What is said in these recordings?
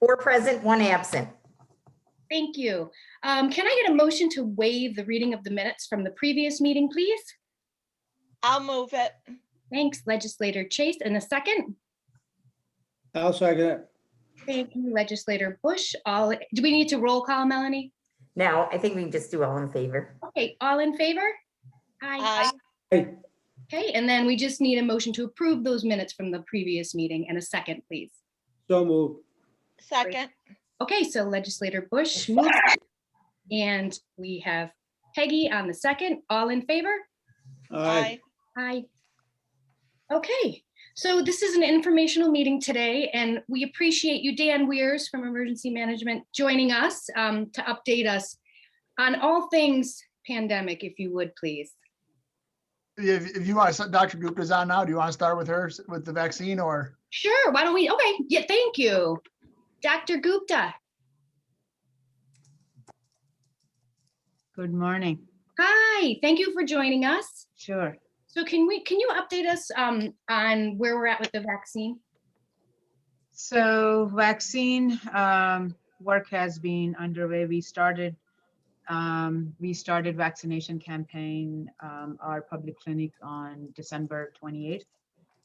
4 present, 1 absent. Thank you. Can I get a motion to waive the reading of the minutes from the previous meeting, please? I'll move it. Thanks, Legislator Chase. And a second? I'll second it. Thank you, Legislator Bush. Do we need to roll call, Melanie? Now, I think we can just do all in favor. Okay, all in favor? Aye. Hey, Okay, and then we just need a motion to approve those minutes from the previous meeting and a second, please. so moved. Second. Okay, so Legislator Bush moves and we have Peggy on the second. All in favor? Aye. Aye. Okay, so this is an informational meeting today, and we appreciate you, Dan Weirs from Emergency Management, joining us to update us on all things pandemic, if you would, please. If you want, Dr. Gupta's on now. Do you want to start with her with the vaccine or? Sure, why don't we? Okay, yeah, thank you. Dr. Gupta. Good morning. Hi, thank you for joining us. Sure. So can you update us on where we're at with the vaccine? So vaccine work has been underway. We started vaccination campaign, our public clinic on December 28th.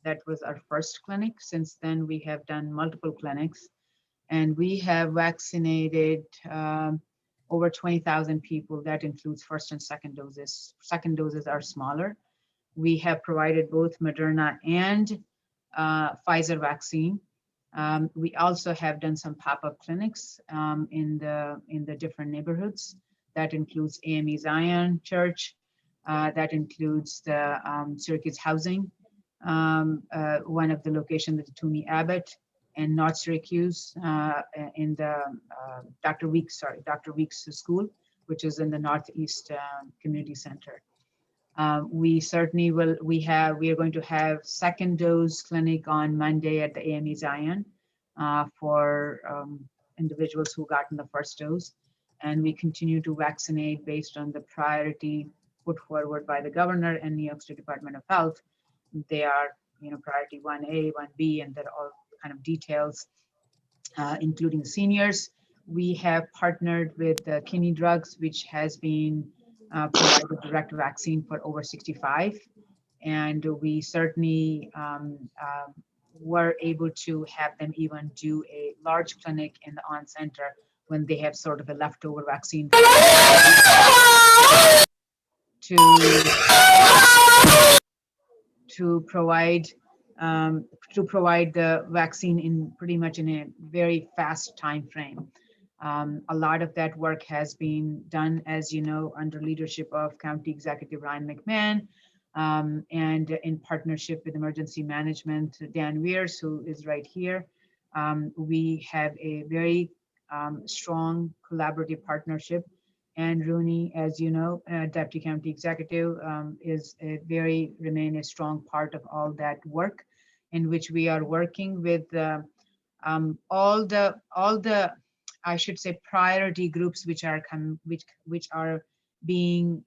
That was our first clinic. Since then, we have done multiple clinics, and we have vaccinated over 20,000 people. That includes first and second doses. Second doses are smaller. We have provided both Moderna and Pfizer vaccine. We also have done some pop-up clinics in the different neighborhoods. That includes AME Zion Church. That includes the Syracuse Housing, one of the locations at Toomey Abbott, and North Syracuse in the Dr. Weeks School, which is in the Northeast Community Center. We certainly will. We are going to have second dose clinic on Monday at the AME Zion for individuals who gotten the first dose, and we continue to vaccinate based on the priority put forward by the governor and New York State Department of Health. They are, priority 1A, 1B, and they're all kind of details, including seniors. We have partnered with Kinney Drugs, which has been provided direct vaccine for over 65. And we certainly were able to have them even do a large clinic in the on center when they have sort of a leftover vaccine to provide the vaccine in pretty much in a very fast time frame. A lot of that work has been done, as you know, under leadership of County Executive Ryan McMahon, and in partnership with Emergency Management, Dan Weirs, who is right here. We have a very strong collaborative partnership. And Rooney, as you know, Deputy County Executive, remain a strong part of all that work, in which we are working with all the I should say priority groups which are being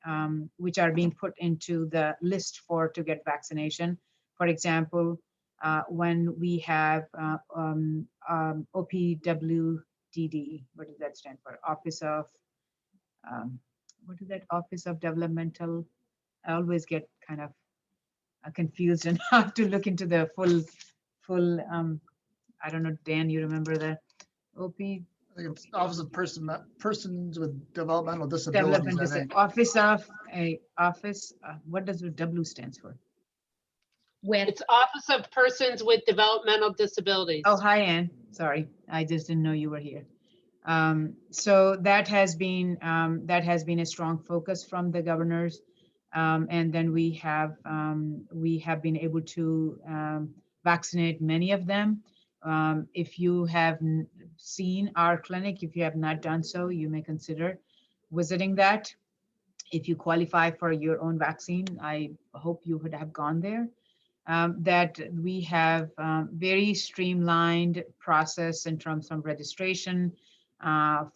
put into the list to get vaccination. For example, when we have OPWDD, what does that stand for? Office of Developmental. I always get kind of confused and have to look into the full. I don't know, Dan, you remember the OP? I think it's Office of Persons with Developmental Disabilities. I think. What does the W stands for? It's Office of Persons with Developmental Disabilities. Oh, hi, Ann. Sorry, I just didn't know you were here. So that has been a strong focus from the governors, and then we have been able to vaccinate many of them. If you have seen our clinic, if you have not done so, you may consider visiting that. If you qualify for your own vaccine, I hope you would have gone there. That we have very streamlined process in terms of registration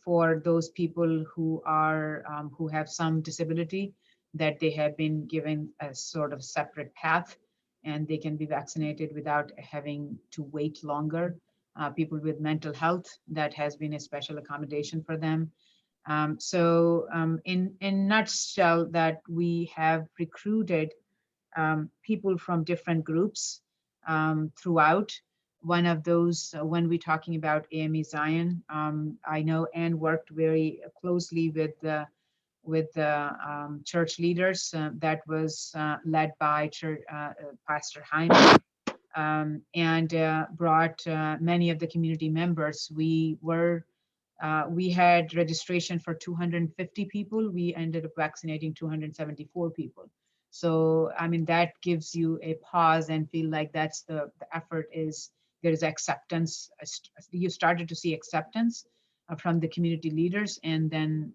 for those people who have some disability, that they have been given a sort of separate path, and they can be vaccinated without having to wait longer. people with mental health. That has been a special accommodation for them. In nutshell, that we have recruited people from different groups throughout. One of those, when we're talking about AME Zion, I know Anne worked very closely with the church leaders. That was led by Pastor Hyman, and brought many of the community members. We had registration for 250 people. We ended up vaccinating 274 people. So, I mean, that gives you a pause and feel like that's the effort is, there is acceptance. You started to see acceptance from the community leaders and then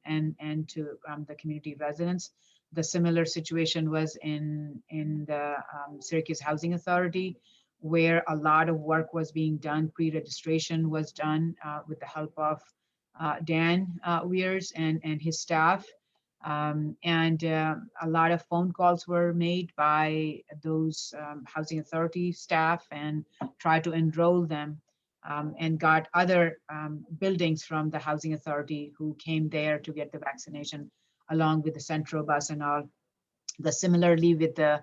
to the community residents. The similar situation was in the Syracuse Housing Authority, where a lot of work was being done. Pre-registration was done with the help of Dan Weirs and his staff. A lot of phone calls were made by those housing authority staff and tried to enroll them, and got other buildings from the housing authority who came there to get the vaccination along with the Centro bus and all. Similarly with the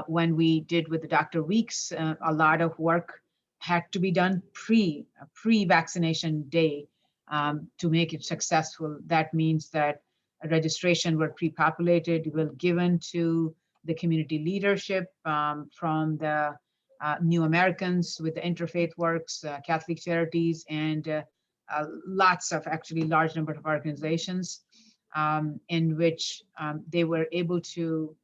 when we did with the Dr. Weeks, a lot of work had to be done pre-vaccination day to make it successful. That means that registration were pre-populated, were given to the community leadership from the New Americans with the Interfaith Works, Catholic Charities, and lots of actually large number of organizations in which they were able to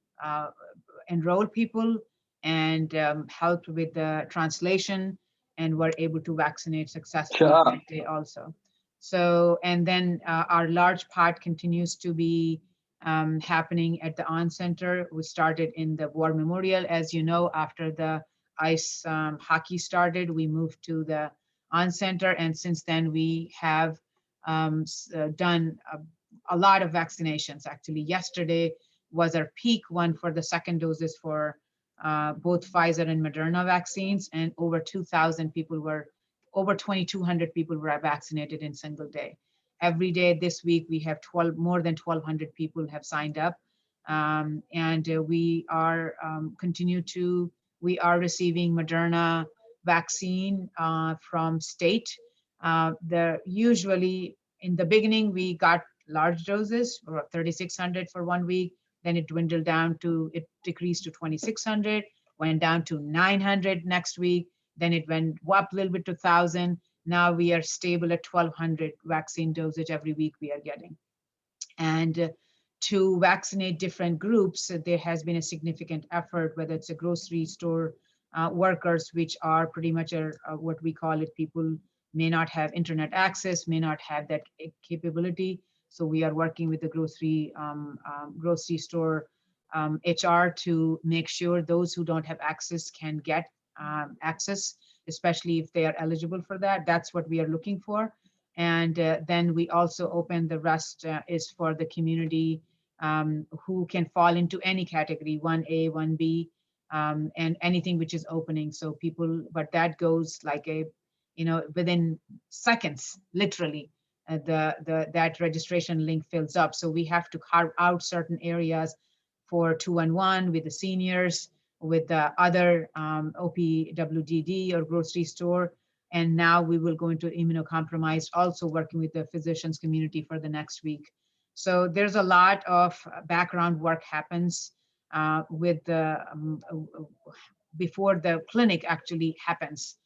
enroll people and help with the translation, and were able to vaccinate successfully that day also. So, and then our large part continues to be happening at the On Center. We started in the War Memorial. As you know, after the ice hockey started, we moved to the On Center. And since then, we have done a lot of vaccinations. Actually, yesterday was our peak one for the second doses for both Pfizer and Moderna vaccines. And over 2,000 people were, over 2,200 people were vaccinated in single day. Every day this week, we have more than 1,200 people have signed up. We are we are receiving Moderna vaccine from state. Usually in the beginning, we got large doses, 3,600 for 1 week. Then it dwindled down to, it decreased to 2,600, went down to 900 next week. Then it went up a little bit to 1,000. Now we are stable at 1,200 vaccine dosage every week we are getting. And to vaccinate different groups, there has been a significant effort, whether it's a grocery store workers, which are pretty much what we call it, people may not have internet access, may not have that capability. So we are working with the grocery store HR to make sure those who don't have access can get access, especially if they are eligible for that. That's what we are looking for. And then we also open the rest is for the community who can fall into any category, 1A, 1B, and anything which is opening. So people, but that goes like within seconds, literally. That registration link fills up. So we have to carve out certain areas for 211 with the seniors, with the other OPWDD or grocery store. And now we will go into immunocompromised, also working with the physicians community for the next week. So there's a lot of background work happens with the before the clinic actually happens.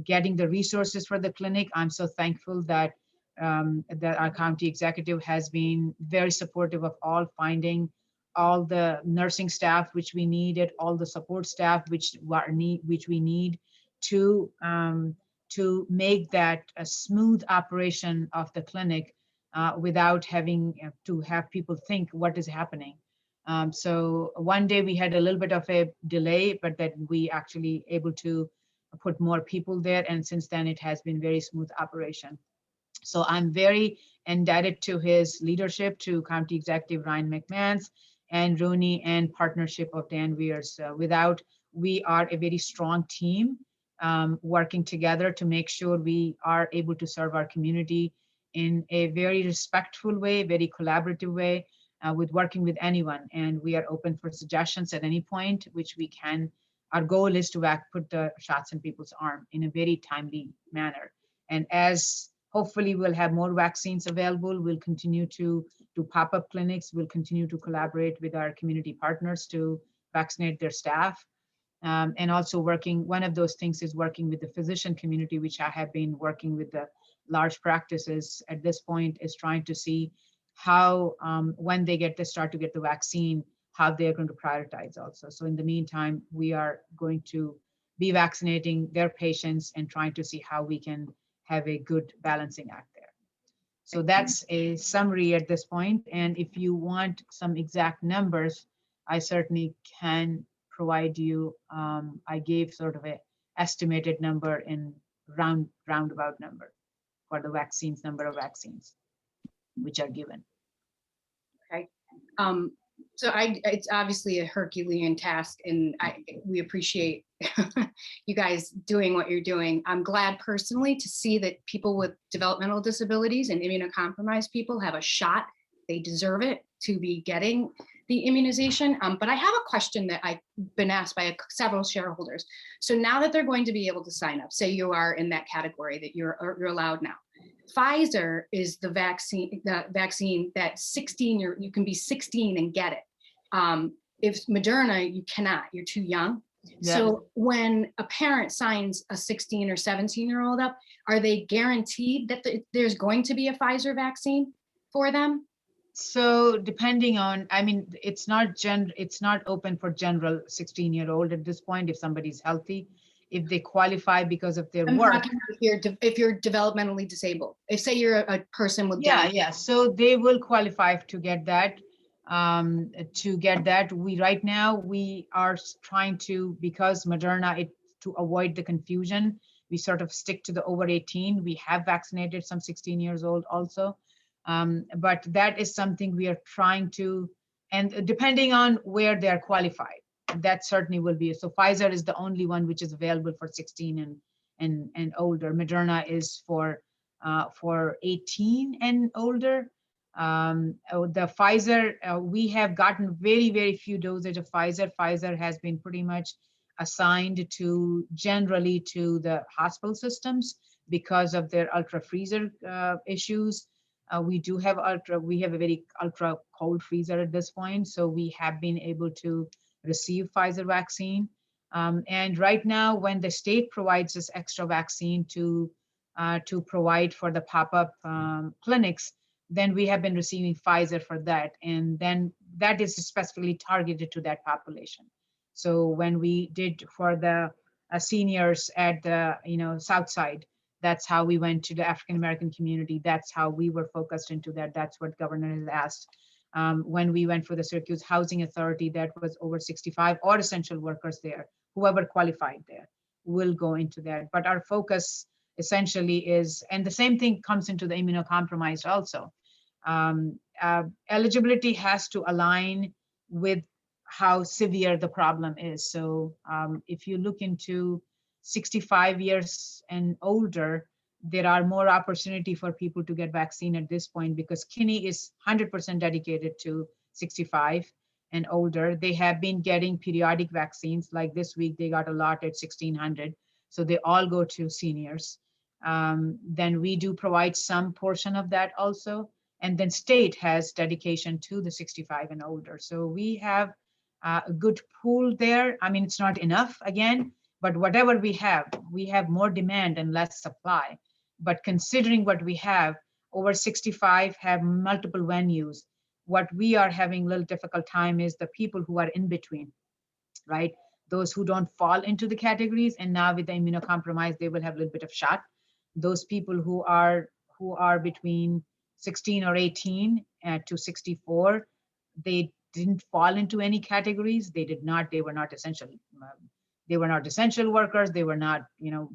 Getting the resources for the clinic, I'm so thankful that our county executive has been very supportive of all finding all the nursing staff which we needed, all the support staff which we need to make that a smooth operation of the clinic without having to have people think what is happening. So one day we had a little bit of a delay, but that we actually able to put more people there. And since then it has been very smooth operation. So I'm very indebted to his leadership, to County Executive Ryan McMahon and Rooney, and partnership of Dan Weirs. We are a very strong team working together to make sure we are able to serve our community in a very respectful way, very collaborative way, with working with anyone. And we are open for suggestions at any point, which we can. Our goal is to put the shots in people's arm in a very timely manner. And as hopefully we'll have more vaccines available, we'll continue to do pop-up clinics, we'll continue to collaborate with our community partners to vaccinate their staff. And also one of those things is working with the physician community, which I have been working with the large practices at this point, is trying to see how, when they start to get the vaccine, how they're going to prioritize also. So in the meantime, we are going to be vaccinating their patients and trying to see how we can have a good balancing act there. So that's a summary at this point. And if you want some exact numbers, I certainly can provide you. I gave sort of a estimated number in roundabout number for the vaccines, number of vaccines which are given. Okay. So it's obviously a Herculean task, and we appreciate you guys doing what you're doing. I'm glad personally to see that people with developmental disabilities and immunocompromised people have a shot. They deserve it to be getting the immunization. But I have a question that I've been asked by several shareholders. So now that they're going to be able to sign up, say you are in that category that you're allowed now. Pfizer is the vaccine that 16, you can be 16 and get it. If Moderna, you cannot, you're too young. Yeah. So when a parent signs a 16 or 17-year-old up, are they guaranteed that there's going to be a Pfizer vaccine for them? So depending on, I mean, it's not open for general 16-year-old at this point. If somebody's healthy, if they qualify because of their I'm work. talking if you're developmentally disabled. If say you're a person with Down. Yeah. So they will qualify to get that. We right now we are trying to, because Moderna, to avoid the confusion, we sort of stick to the over 18. We have vaccinated some 16 years old also. But that is something we are trying to, and depending on where they're qualified, that certainly will be. So Pfizer is the only one which is available for 16 and older. Moderna is for 18 and older. The Pfizer, we have gotten very, very few dosage of Pfizer. Pfizer has been pretty much assigned generally to the hospital systems because of their ultra freezer issues. We have a very ultra cold freezer at this point, so we have been able to receive Pfizer vaccine. And right now, when the state provides this extra vaccine to provide for the pop-up clinics, then we have been receiving Pfizer for that, and then that is specifically targeted to that population. So when we did for the seniors at the South Side, that's how we went to the African American community. That's how we were focused into that. That's what governor has asked. When we went for the Syracuse Housing Authority, that was over 65 or essential workers there. Whoever qualified there will go into that. But our focus essentially is, and the same thing comes into the immunocompromised also. Eligibility has to align with how severe the problem is. So if you look into 65 years and older, there are more opportunity for people to get vaccine at this point because Kinney is 100% dedicated to 65 and older. They have been getting periodic vaccines. Like this week, they got a lot at 1,600. So they all go to seniors. Then we do provide some portion of that also. And then state has dedication to the 65 and older. So we have a good pool there. I mean, it's not enough again, but whatever we have more demand and less supply. But considering what we have, over 65 have multiple venues. What we are having a little difficult time is the people who are in between, right? Those who don't fall into the categories, and now with the immunocompromised, they will have a little bit of shot. Those people who are between 16 or 18 to 64, they didn't fall into any categories. They were not essential. They were not essential workers. They were not,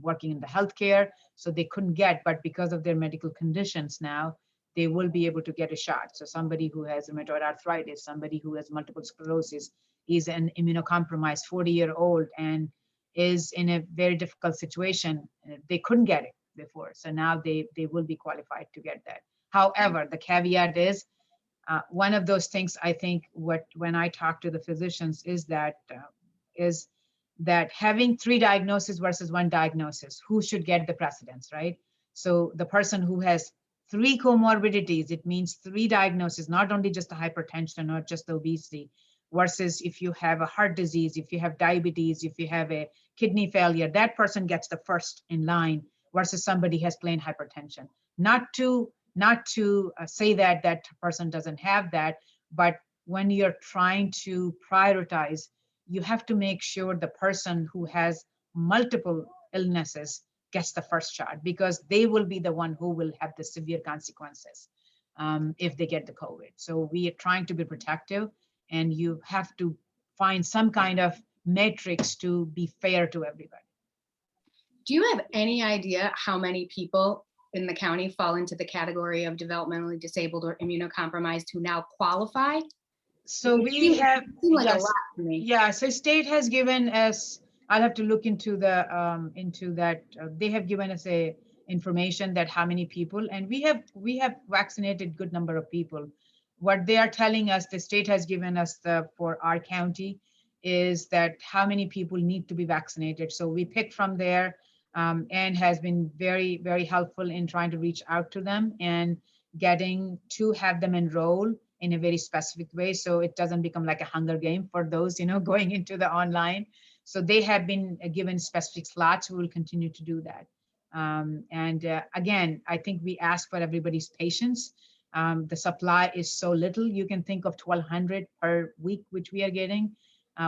working in the healthcare, so they couldn't get. But because of their medical conditions now, they will be able to get a shot. So somebody who has rheumatoid arthritis, somebody who has multiple sclerosis, is an immunocompromised 40-year-old, and is in a very difficult situation. They couldn't get it before, so now they will be qualified to get that. However, the caveat is, one of those things I think when I talk to the physicians is that having 3 diagnoses versus 1 diagnosis, who should get the precedence, right? So the person who has 3 comorbidities, it means 3 diagnoses, not only just the hypertension, not just the obesity, versus if you have a heart disease, if you have diabetes, if you have a kidney failure, that person gets the first in line versus somebody has plain hypertension. Not to say that that person doesn't have that, but when you're trying to prioritize, you have to make sure the person who has multiple illnesses gets the first shot, because they will be the one who will have the severe consequences if they get the COVID. So we are trying to be protective, and you have to find some kind of matrix to be fair to everybody. Do you have any idea how many people in the county fall into the category of developmentally disabled or immunocompromised who now qualify? So It we seems- have, it seems like a yes, lot to me. yeah, so state has given us, I'll have to look into that. They have given us a information that how many people, and we have vaccinated good number of people. What they are telling us, the state has given us for our county, is that how many people need to be vaccinated. So we pick from there, and has been very, very helpful in trying to reach out to them and getting to have them enroll in a very specific way, so it doesn't become like a Hunger Game for those, going into the online. So they have been given specific slots. We will continue to do that. Again, I think we ask for everybody's patience. The supply is so little. You can think of 1,200 per week, which we are getting.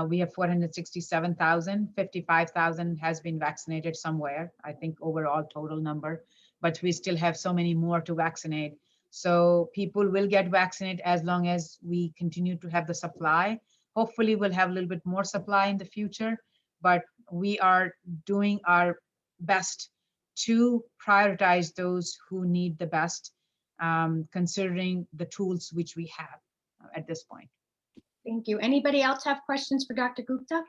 We have 467,000, 55,000 has been vaccinated somewhere, I think overall total number, but we still have so many more to vaccinate. So people will get vaccinated as long as we continue to have the supply. Hopefully we'll have a little bit more supply in the future, but we are doing our best to prioritize those who need the best, considering the tools which we have at this point. Thank you. Anybody else have questions for Dr. Gupta?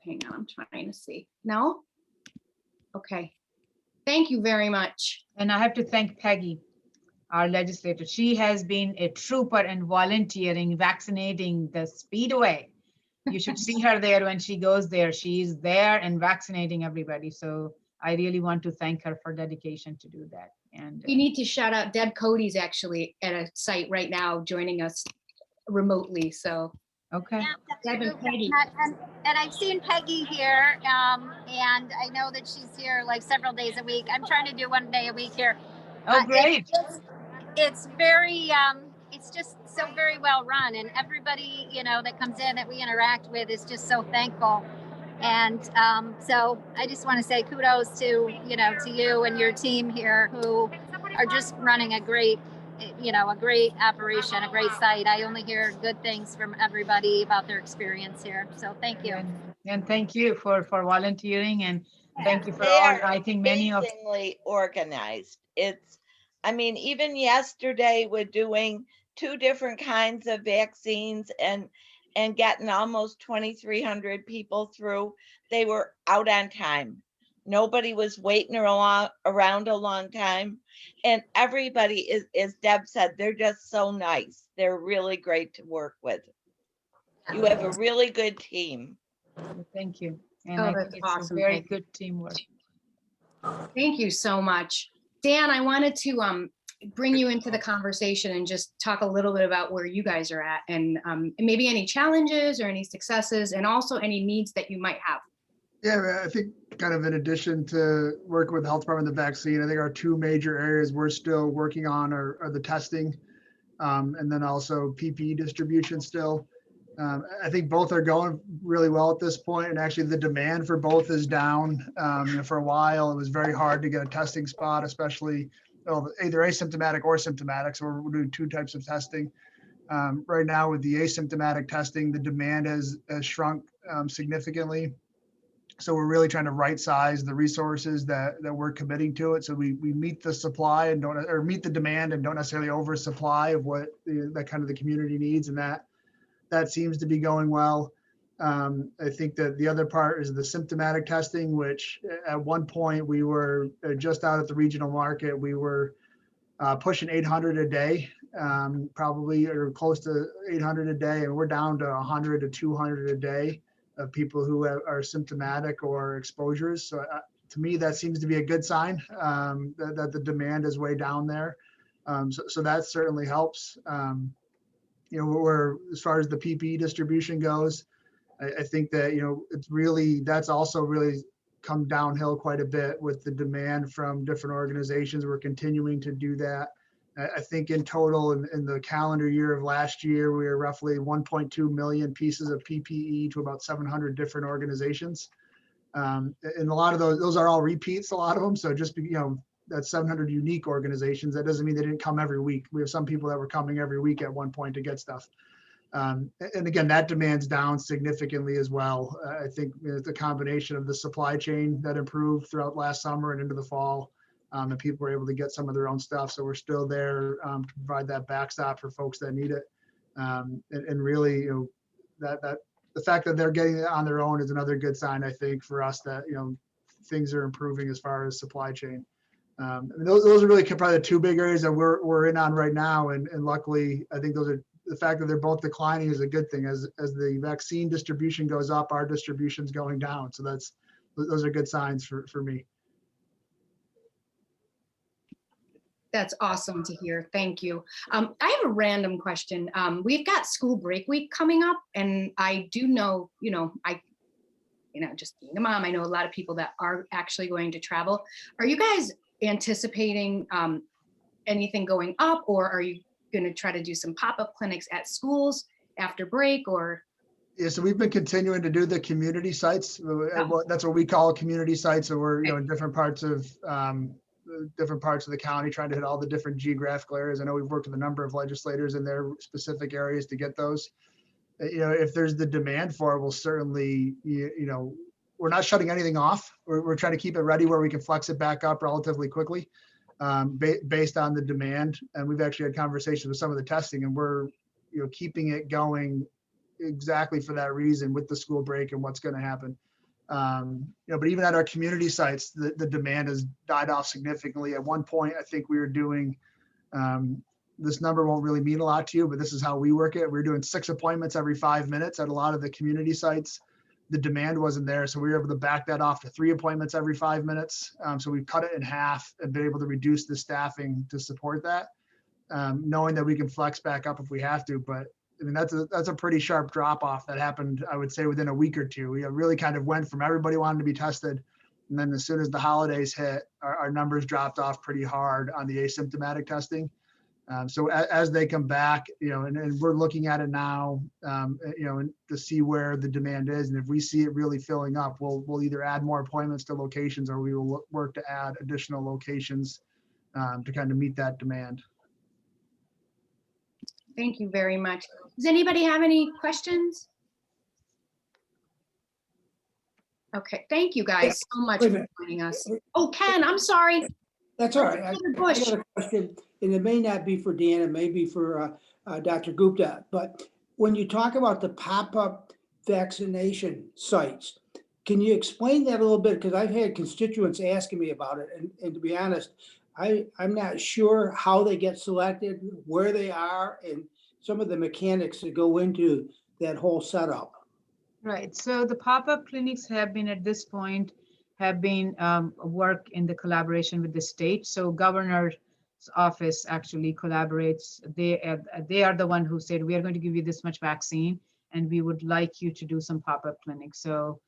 Hang on, I'm trying to see. No? Okay. Thank you very much. And I have to thank Peggy, our legislator. She has been a trooper and volunteering, vaccinating the Speedway. You should see her there when she goes there. She's there and vaccinating everybody. So I really want to thank her for dedication to do that. And We need to shout out Deb Cody's actually at a site right now joining us remotely. So okay. Yeah, Deb and Peggy. and I've seen Peggy here, and I know that she's here like several days a week. I'm trying to do 1 day a week here. Oh, great. It's very, it's just so very well run, and everybody, that comes in that we interact with is just so thankful. And so I just want to say kudos to, to you and your team here who are just running a great operation, a great site. I only hear good things from everybody about their experience here. So thank you. And thank you for volunteering, and thank you for They all, are I think many of, Amazingly organized. Even yesterday we're doing 2 different kinds of vaccines and getting almost 2,300 people through. They were out on time. Nobody was waiting around a long time. And everybody is, as Deb said, they're just so nice. They're really great to work with. You have a really good team. thank you. And Oh, I that's think it's awesome. a very Thank you. good teamwork. Thank you so much. Dan, I wanted to bring you into the conversation and just talk a little bit about where you guys are at, and maybe any challenges or any successes, and also any needs that you might have. Yeah, I think kind of in addition to working with the health department, the vaccine, I think our 2 major areas we're still working on are the testing, and then also PPE distribution still. I think both are going really well at this point, and actually the demand for both is down. For a while, it was very hard to get a testing spot, especially either asymptomatic or symptomatic. So we're doing 2 types of testing. Right now with the asymptomatic testing, the demand has shrunk significantly. So we're really trying to right size the resources that we're committing to it. So we meet the supply and meet the demand and don't necessarily oversupply of what that kind of the community needs. And that that seems to be going well. I think that the other part is the symptomatic testing, which at one point we were just out at the regional market. We were pushing 800 a day, probably, or close to 800 a day, and we're down to 100 to 200 a day of people who are symptomatic or exposures. So to me, that seems to be a good sign, that the demand is way down there. So that certainly helps. We're, as far as the PPE distribution goes, I think that, it's really, that's also really come downhill quite a bit with the demand from different organizations. We're continuing to do that. I think in total in the calendar year of last year, we were roughly 1.2 million pieces of PPE to about 700 different organizations. And a lot of those are all repeats, a lot of them. So just, that's 700 unique organizations. That doesn't mean they didn't come every week. We have some people that were coming every week at one point to get stuff. And again, that demand's down significantly as well. I think it's a combination of the supply chain that improved throughout last summer and into the fall, and people were able to get some of their own stuff. So we're still there to provide that backstop for folks that need it. And really, that the fact that they're getting it on their own is another good sign, I think, for us that things are improving as far as supply chain. Those are really probably the two big areas that we're in on right now, and luckily, I think those are. The fact that they're both declining is a good thing. As the vaccine distribution goes up, our distribution's going down. So those are good signs for me. That's awesome to hear. Thank you. I have a random question. We've got school break week coming up, and I do know, just being a mom, I know a lot of people that are actually going to travel. Are you guys anticipating anything going up, or are you going to try to do some pop-up clinics at schools after break, or? Yeah, so we've been continuing to do the community sites. That's what we call community sites. So we're in different parts of the county, trying to hit all the different geographical areas. I know we've worked with a number of legislators in their specific areas to get those. If there's the demand for it, we'll certainly, we're not shutting anything off. We're trying to keep it ready where we can flex it back up relatively quickly. Based on the demand. And we've actually had conversations with some of the testing, and we're keeping it going exactly for that reason with the school break and what's going to happen. But even at our community sites, the demand has died off significantly. At one point, I think we were doing, this number won't really mean a lot to you, but this is how we work it. We're doing 6 appointments every 5 minutes at a lot of the community sites. The demand wasn't there. So we were able to back that off to 3 appointments every 5 minutes. So we've cut it in half and been able to reduce the staffing to support that, knowing that we can flex back up if we have to. But I mean, that's a pretty sharp drop off that happened, I would say, within a week or two. We really kind of went from everybody wanting to be tested. And then as soon as the holidays hit, our numbers dropped off pretty hard on the asymptomatic testing. So as they come back, and we're looking at it now, to see where the demand is. And if we see it really filling up, we'll either add more appointments to locations, or we will work to add additional locations to kind of meet that demand. Thank you very much. Does anybody have any questions? Okay, thank you guys so much for joining us. Oh, Ken, I'm sorry. That's all right. I Bush. got a question, and it may not be for Dan, it may be for Dr. Gupta, but when you talk about the pop-up vaccination sites, can you explain that a little bit? Because I've had constituents asking me about it, and to be honest, I'm not sure how they get selected, where they are, and some of the mechanics that go into that whole setup. Right. So the pop-up clinics have been at this point work in the collaboration with the state. So governor's office actually collaborates. They are the one who said, we are going to give you this much vaccine, and we would like you to do some pop-up clinics. So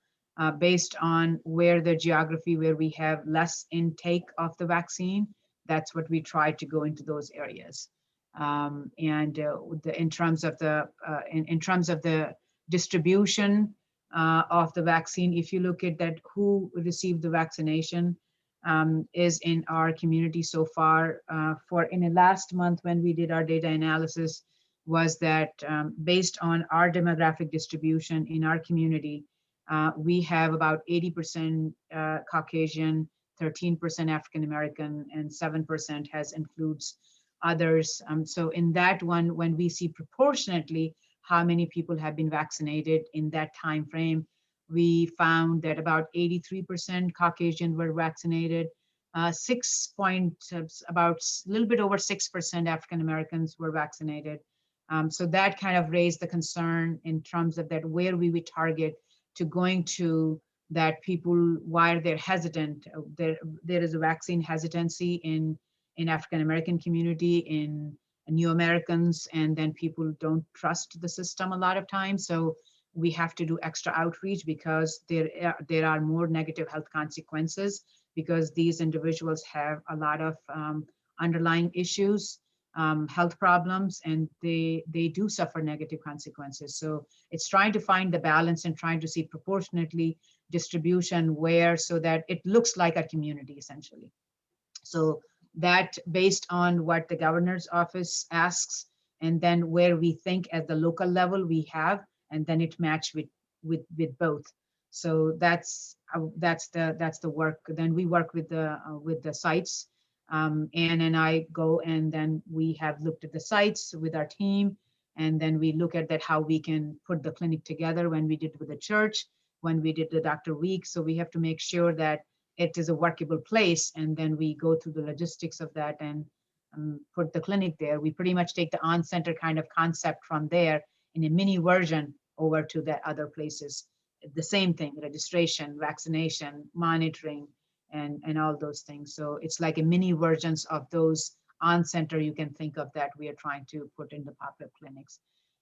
based on where the geography, where we have less intake of the vaccine, that's what we try to go into those areas. In terms of the distribution of the vaccine, if you look at that, who received the vaccination is in our community so far. In the last month when we did our data analysis, was that based on our demographic distribution in our community, we have about 80% Caucasian, 13% African American, and 7% includes others. So in that one, when we see proportionately how many people have been vaccinated in that time frame. We found that about 83% Caucasian were vaccinated. 6 point, about a little bit over 6% African Americans were vaccinated. So that kind of raised the concern in terms of that where we would target to going to that people, why they're hesitant. There is a vaccine hesitancy in African American community, in New Americans, and then people don't trust the system a lot of times. So we have to do extra outreach because there are more negative health consequences because these individuals have a lot of underlying issues, health problems, and they do suffer negative consequences. So it's trying to find the balance and trying to see proportionately distribution where, so that it looks like a community essentially. So that based on what the governor's office asks, and then where we think at the local level we have, and then it matched with both. So that's the work. Then we work with the sites. Anne and I go, and then we have looked at the sites with our team, and then we look at that how we can put the clinic together when we did with the church, when we did the Dr. Week. So we have to make sure that it is a workable place, and then we go through the logistics of that and put the clinic there. We pretty much take the on-center kind of concept from there in a mini version over to the other places. The same thing, registration, vaccination, monitoring, and all those things. So it's like a mini versions of those on-center you can think of that we are trying to put in the pop-up clinics.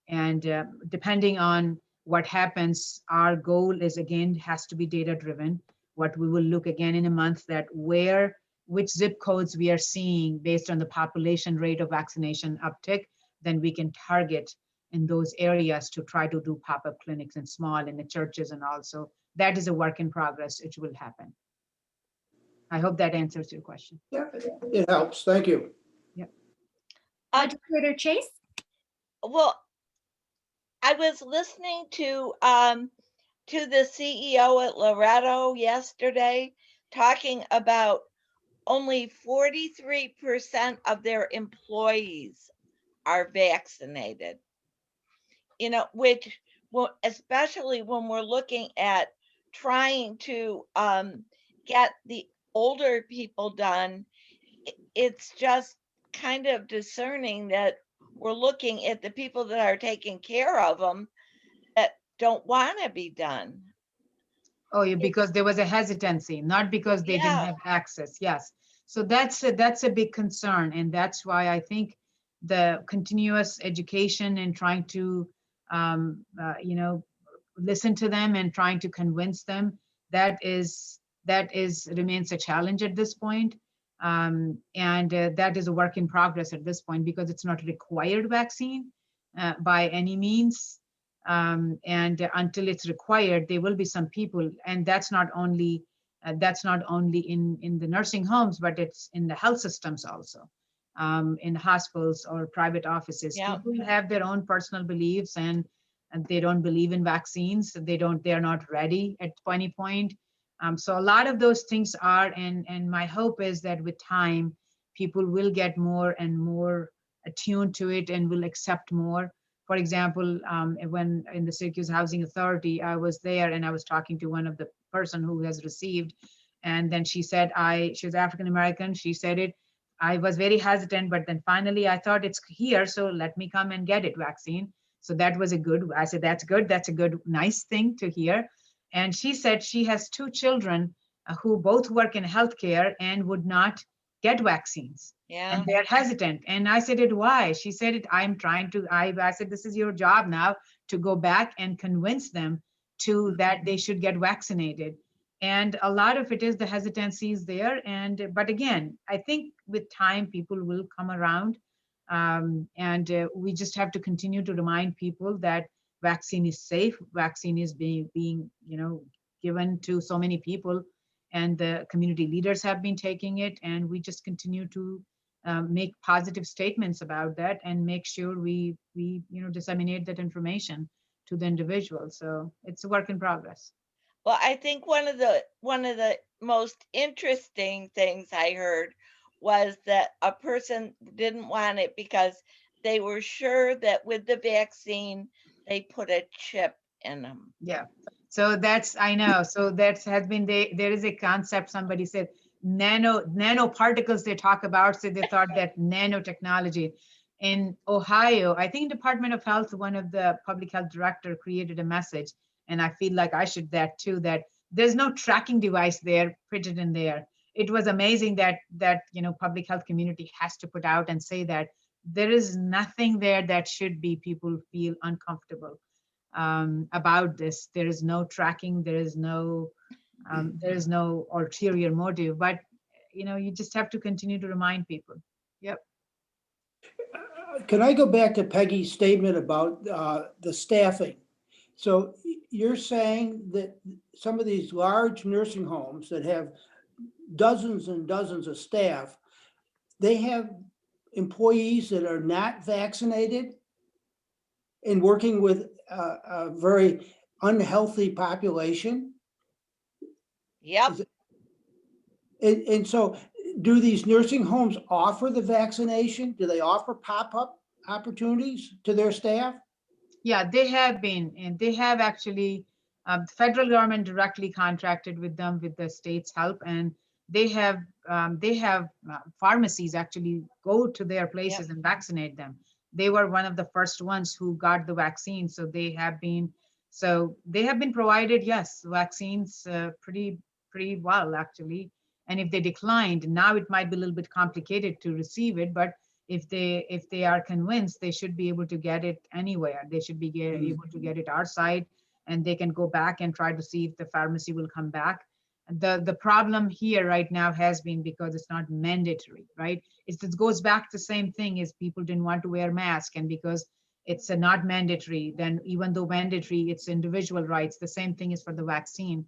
And depending on what happens, our goal is, again, has to be data-driven. What we will look again in a month that which zip codes we are seeing based on the population rate of vaccination uptick, then we can target in those areas to try to do pop-up clinics and small in the churches, and also that is a work in progress. It will happen. I hope that answers your question. Yeah, it helps. Thank you. Legislator Chase? Well, I was listening to the CEO at Loretto yesterday talking about only 43% of their employees are vaccinated. You know, which, well, especially when we're looking at trying to get the older people done, it's just kind of discerning that we're looking at the people that are taking care of them that don't want to be done. Oh, yeah, because there was a hesitancy, not because they didn't Yeah. have access. Yes. So that's a big concern. And that's why I think the continuous education and trying to, listen to them and trying to convince them, that remains a challenge at this point. That is a work in progress at this point because it's not a required vaccine by any means. Until it's required, there will be some people, and that's not only in the nursing homes, but it's in the health systems also, in hospitals or private offices. Yeah. People have their own personal beliefs, and they don't believe in vaccines. They're not ready at any point. So a lot of those things are, and my hope is that with time, people will get more and more attuned to it and will accept more. For example, when in the Syracuse Housing Authority, I was there and I was talking to one of the person who has received, and then she said, she was African American. She said it. I was very hesitant, but then finally I thought it's here, so let me come and get it vaccine. So that was I said, that's good. That's a good, nice thing to hear. And she said she has 2 children who both work in healthcare and would not get vaccines. Yeah. And they're hesitant. And I said, why? She said, I said, this is your job now to go back and convince them that they should get vaccinated. And a lot of it is the hesitancy is there. But again, I think with time, people will come around. We just have to continue to remind people that vaccine is safe. Vaccine is being given to so many people, and the community leaders have been taking it. And we just continue to make positive statements about that and make sure we disseminate that information to the individual. So it's a work in progress. Well, I think one of the most interesting things I heard was that a person didn't want it because they were sure that with the vaccine they put a chip in them. Yeah, so that's, I know, so that has been, there is a concept, somebody said, nanoparticles they talk about, so they thought that nanotechnology. In Ohio, I think Department of Health, one of the public health director created a message, and I feel like I should that too, that there's no tracking device there, printed in there. It was amazing that, public health community has to put out and say that there is nothing there that should be people feel uncomfortable about this. There is no tracking, there is no ulterior motive, but you just have to continue to remind people. Yep. Can I go back to Peggy's statement about the staffing? So you're saying that some of these large nursing homes that have dozens and dozens of staff, they have employees that are not vaccinated and working with a very unhealthy population? Yep. And so do these nursing homes offer the vaccination? Do they offer pop-up opportunities to their staff? Yeah, they have been, and they have actually, the federal government directly contracted with them with the state's help, and they have pharmacies actually go to their places and vaccinate them. They were one of the first ones who got the vaccine, so they have been provided, yes, vaccines pretty well actually. And if they declined, now it might be a little bit complicated to receive it, but if they are convinced, they should be able to get it anywhere. They should be able to get it our side, and they can go back and try to see if the pharmacy will come back. The problem here right now has been because it's not mandatory, right? It goes back to the same thing as people didn't want to wear masks, and because it's not mandatory, then even though mandatory, it's individual rights. The same thing is for the vaccine.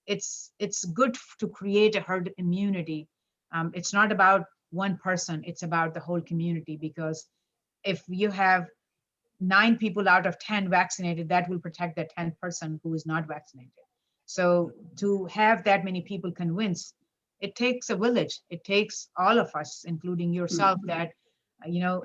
It's good to create a herd immunity. It's not about one person, it's about the whole community, because if you have 9 people out of 10 vaccinated, that will protect that 10th person who is not vaccinated. So to have that many people convinced, it takes a village. It takes all of us, including yourself, that,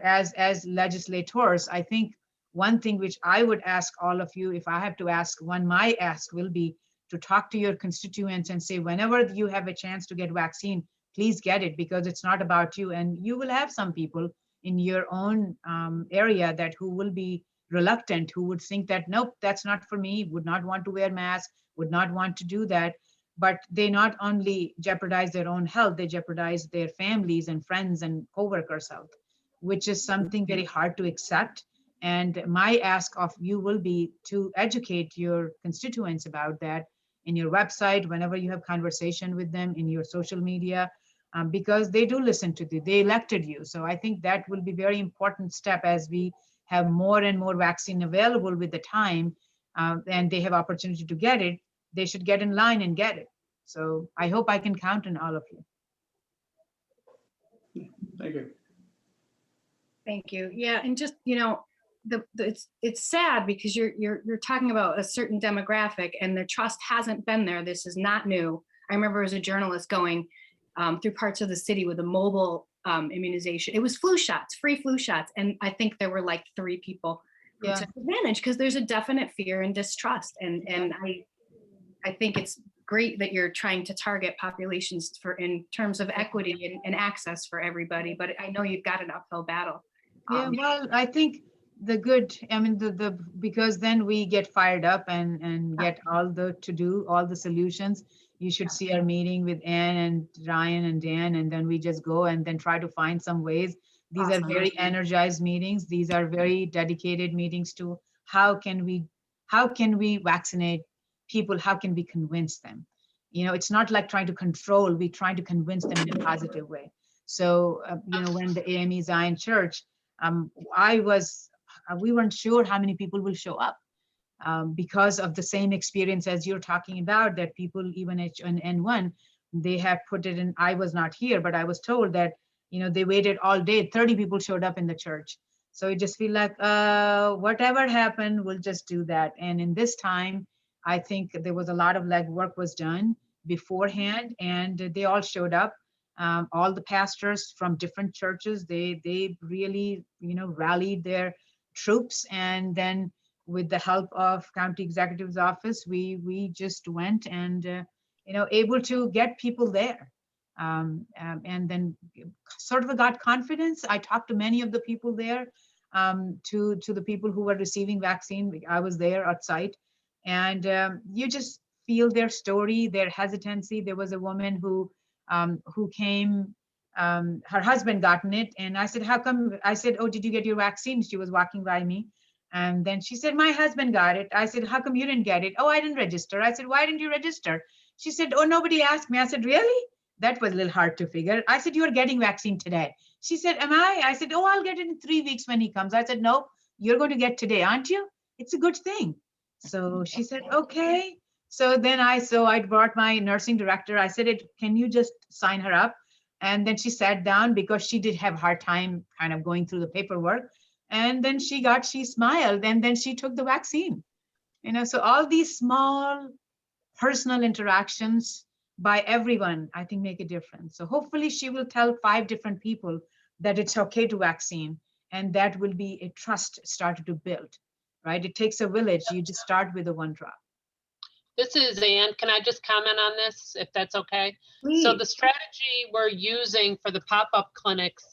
as legislators, I think one thing which I would ask all of you, if I have to ask one, my ask will be to talk to your constituents and say, whenever you have a chance to get vaccine, please get it, because it's not about you. And you will have some people in your own area that who will be reluctant, who would think that, nope, that's not for me, would not want to wear masks, would not want to do that. But they not only jeopardize their own health, they jeopardize their families and friends and co-workers' health, which is something very hard to accept. And my ask of you will be to educate your constituents about that in your website, whenever you have conversation with them, in your social media, because they do listen to you, they elected you. So I think that will be very important step as we have more and more vaccine available with the time, and they have opportunity to get it, they should get in line and get it. So I hope I can count on all of you. Thank you. Thank you. Yeah, and just, it's sad because you're talking about a certain demographic, and the trust hasn't been there. This is not new. I remember as a journalist going through parts of the city with a mobile immunization. It was flu shots, free flu shots, and I think there were like 3 people who took advantage, because there's a definite fear and distrust. And I think it's great that you're trying to target populations in terms of equity and access for everybody, but I know you've got an uphill battle. Yeah, well, I think because then we get fired up and get all the solutions. You should see our meeting with Ann and Ryan and Dan, and then we just go and then try to find some ways. These are very energized meetings. These are very dedicated meetings to how can we vaccinate people? How can we convince them? It's not like trying to control, we're trying to convince them in a positive way. So, when the AME Zion Church, we weren't sure how many people will show up. Because of the same experience as you're talking about, that people, even N1, they have put it in. I was not here, but I was told that, they waited all day, 30 people showed up in the church. So it just feel like, whatever happened, we'll just do that. And in this time, I think there was a lot of legwork was done beforehand, and they all showed up. All the pastors from different churches, they really, rallied their troops, and then with the help of county executive's office, we just went and, able to get people there. And then sort of got confidence. I talked to many of the people there, to the people who were receiving vaccine. I was there at site, and you just feel their story, their hesitancy. There was a woman who came, her husband gotten it, and I said, how come? I said, oh, did you get your vaccine? She was walking by me, and then she said, my husband got it. I said, how come you didn't get it? Oh, I didn't register. I said, why didn't you register? She said, oh, nobody asked me. I said, really? That was a little hard to figure. I said, you are getting vaccine today. She said, am I? I said, oh, I'll get it in 3 weeks when he comes. I said, no, you're going to get today, aren't you? It's a good thing. So she said, okay. So then I brought my nursing director. I said, can you just sign her up? And then she sat down because she did have a hard time kind of going through the paperwork. And then she smiled, and then she took the vaccine. So all these small personal interactions by everyone, I think, make a difference. So hopefully she will tell 5 different people that it's okay to vaccine, and that will be a trust started to build, right? It takes a village. You just start with a 1 drop. This is Ann. Can I just comment on this, if that's okay? Please. So the strategy we're using for the pop-up clinics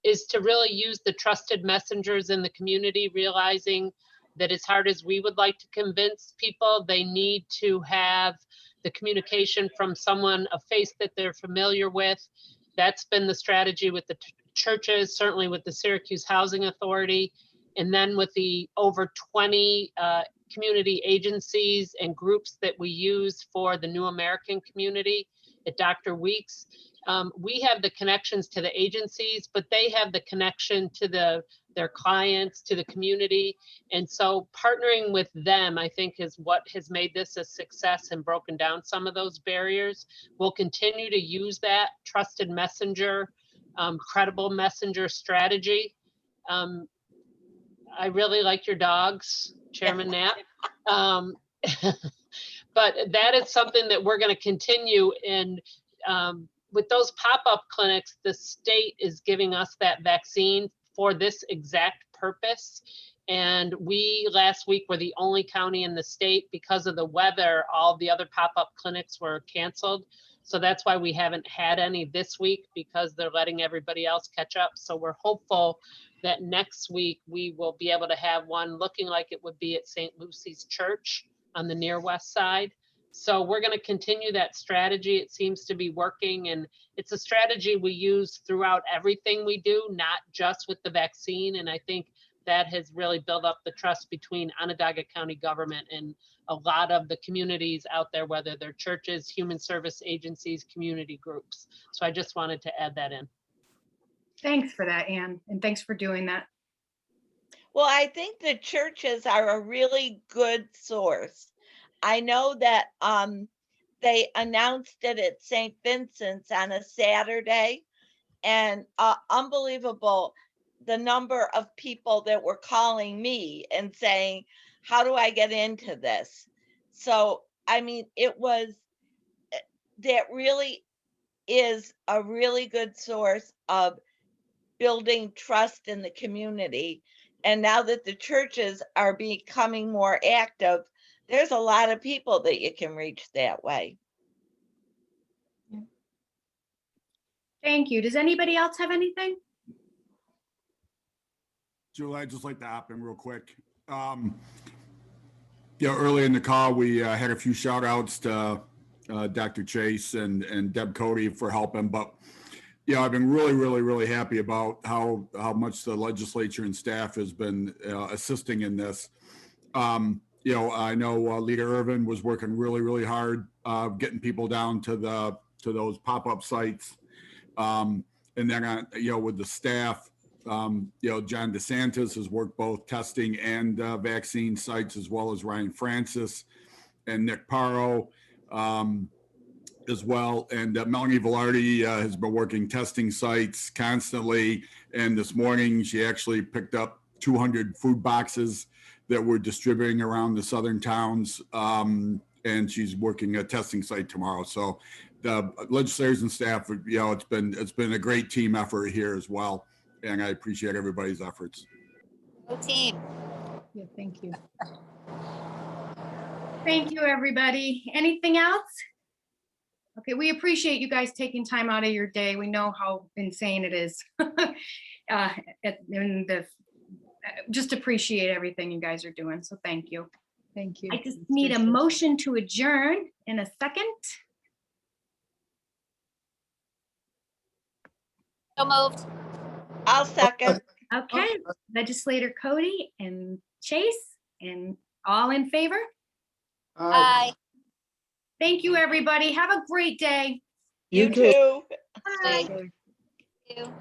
is to really use the trusted messengers in the community, realizing that as hard as we would like to convince people, they need to have the communication from someone, a face that they're familiar with. That's been the strategy with the churches, certainly with the Syracuse Housing Authority, and then with the over 20 community agencies and groups that we use for the New American community at Dr. Weeks. We have the connections to the agencies, but they have the connection to their clients, to the community. And so partnering with them, I think, is what has made this a success and broken down some of those barriers. We'll continue to use that trusted messenger, credible messenger strategy. I really like your dogs, Chairman Knapp. But that is something that we're going to continue. And with those pop-up clinics, the state is giving us that vaccine for this exact purpose. And we last week were the only county in the state. Because of the weather, all the other pop-up clinics were canceled. So that's why we haven't had any this week, because they're letting everybody else catch up. So we're hopeful that next week we will be able to have one looking like it would be at St. Lucy's Church on the near west side. So we're going to continue that strategy. It seems to be working, and it's a strategy we use throughout everything we do, not just with the vaccine. And I think that has really built up the trust between Onondaga County government and a lot of the communities out there, whether they're churches, human service agencies, community groups. So I just wanted to add that in. Thanks for that, Ann, and thanks for doing that. Well, I think the churches are a really good source. I know that they announced it at St. Vincent's on a Saturday, and unbelievable the number of people that were calling me and saying, how do I get into this? So, I mean, that really is a really good source of building trust in the community. And now that the churches are becoming more active, there's a lot of people that you can reach that way. Thank you. Does anybody else have anything? Julie, I'd just like to hop in real quick. Early in the call, we had a few shout outs to Dr. Chase and Deb Cody for helping, but I've been really happy about how much the legislature and staff has been assisting in this. I know Leader Irvin was working really hard getting people down to those pop-up sites, and then with the staff, John DeSantis has worked both testing and vaccine sites, as well as Ryan Francis and Nick Paro as well. And Melanie Velarde has been working testing sites constantly. And this morning, she actually picked up 200 food boxes that we're distributing around the southern towns. And she's working a testing site tomorrow. So the legislators and staff, it's been a great team effort here as well. And I appreciate everybody's efforts. Go team. Yeah, thank you. Thank you, everybody. Anything else? Okay, we appreciate you guys taking time out of your day. We know how insane it is. Just appreciate everything you guys are doing, so thank you. Thank you. I just Stay need a safe. motion to adjourn in a second. So moved. I'll second. Okay, Legislator Cody and Chase, and all in favor? Aye. Thank you, everybody. Have a great day. You too. Aye. Okay. Thank you.